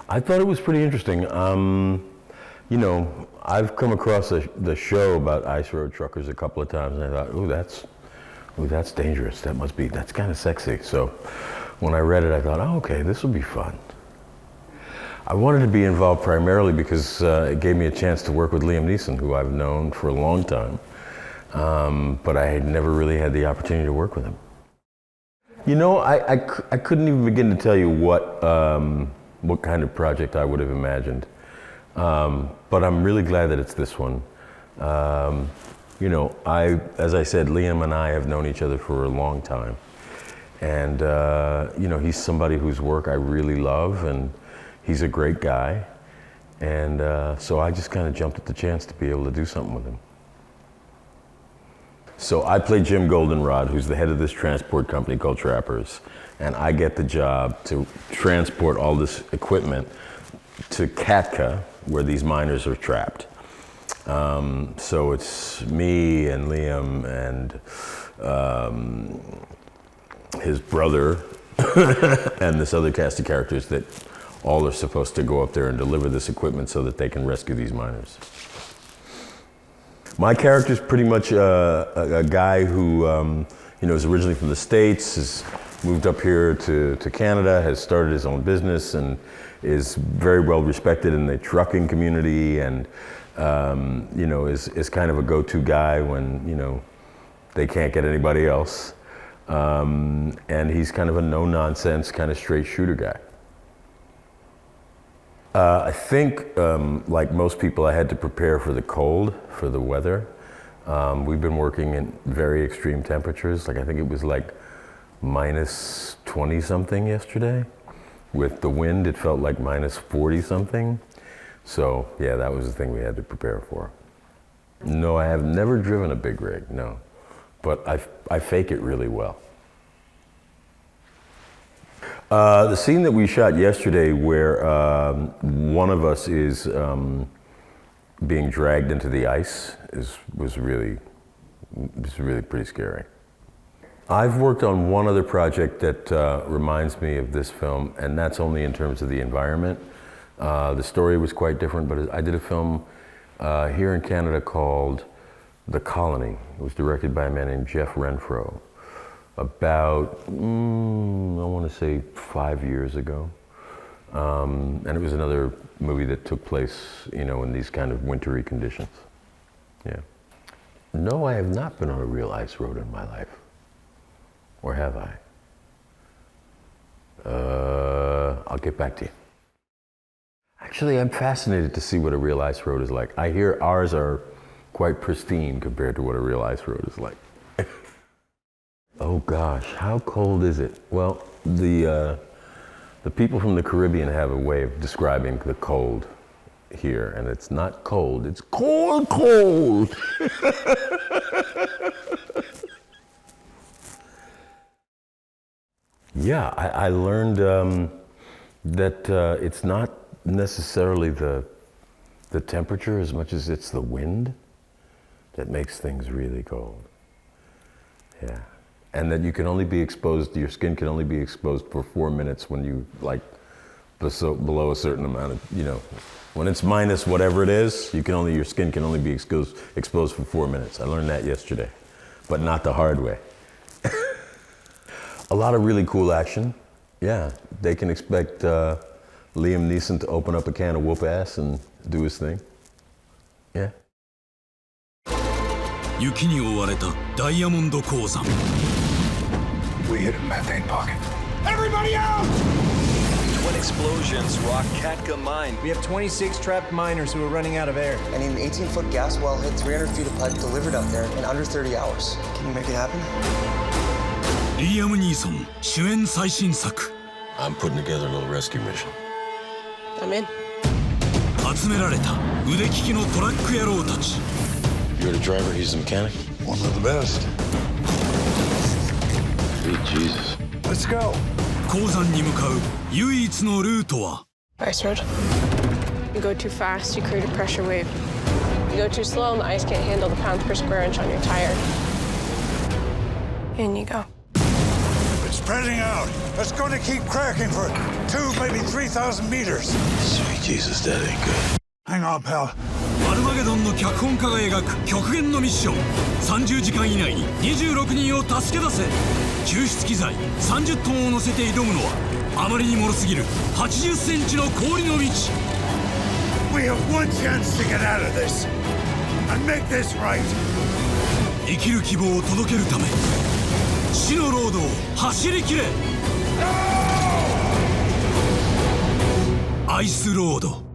I thought it was pretty interesting. You know, I've come across the show about ice road truckers a couple of times, and I thought, ooh, that's dangerous. That's kind of sexy. So when I read it, I thought, oh, okay, this will be fun. I wanted to be involved primarily because it gave me a chance to work with Liam Neeson, who I've known for a long time, but I had never really had the opportunity to work with him. You know, I couldn't even begin to tell you what kind of project I would have imagined. But I'm really glad that it's this one. You know, as I said, Liam and I have known each other for a long time. And, you know, he's somebody whose work I really love, and he's a great guy. And so I just kind of jumped at the chance to be able to do something with him. So I play Jim Goldenrod, who's the head of this transport company called Trappers. And I get the job to transport all this equipment to Katka, where these miners are trapped. So it's me and Liam and his brother and this other cast of characters that all are supposed to go up there and deliver this equipment so that they can rescue these miners. My character's pretty much a guy who you know, is originally from the States, has moved up here to Canada, has started his own business, and is very well respected in the trucking community, and you know, is kind of a go-to guy when, you know, they can't get anybody else. And he's kind of a no-nonsense, kind of straight shooter guy. I think, like most people, I had to prepare for the cold, for the weather. We've been working in very extreme temperatures. Like, I think it was like minus 20 something yesterday. With the wind, it felt like minus 40 something. So yeah, that was the thing we had to prepare for. No, I have never driven a big rig, no. But I fake it really well. The scene that we shot yesterday where one of us is being dragged into the ice was really pretty scary. I've worked on one other project that reminds me of this film, and that's only in terms of the environment. The story was quite different, but I did a film here in Canada called The Colony. It was directed by a man named Jeff Renfro about, I want to say 5 years ago. And it was another movie that took place, you know, in these kind of wintry conditions. Yeah. No, I have not been on a real ice road in my life. Or have I? I'll get back to you. Actually, I'm fascinated to see what a real ice road is like. I hear ours are quite pristine compared to what a real ice road is like. Oh gosh, how cold is it? Well, the people from the Caribbean have a way of describing the cold here, and it's not cold, it's cold, cold. Yeah, I learned that it's not necessarily the temperature as much as it's the wind that makes things really cold. Yeah, and that you can only be exposed, your skin can only be exposed for 4 minutes when you like below a certain amount of, you know, when it's minus whatever it is, your skin can only be exposed for 4 minutes. I learned that yesterday, but not the hard way. A lot of really cool action. Yeah, they can expect Liam Neeson to open up a can of whoop ass and do his thing. Yeah. 雪に覆われたダイヤモンド鉱山。We hit a methane pocket. Everybody out! Twin explosions rock Katka mine. We have 26 trapped miners who are running out of air. I need an 18-foot gas well hit 300 feet of pipe delivered up there in under 30 hours. Can you make it happen? リーアム・ニーソン主演最新作。I'm putting together a little rescue mission. I'm in. 集められた腕利きのトラック野郎たち。You're the driver, he's the mechanic? One of the best. Sweet Jesus. Let's go. 鉱山に向かう唯一のルートは Ice road. You go too fast, you create a pressure wave. You go too slow and the ice can't handle the pounds per square inch on your tire. In you go. It's spreading out. It's going to keep cracking for 2, maybe 3,000 meters. Sweet Jesus, that ain't good. Hang on, pal. アルマゲドンの脚本家が描く極限のミッション。30時間以内に26人を助け出せ。救出機材30トンを乗せて挑むのはあまりにもろすぎる80センチの氷の道。 We have one chance to get out of this and make this right. 生きる希望を届けるため死のロードを走り切れ。アイスロード。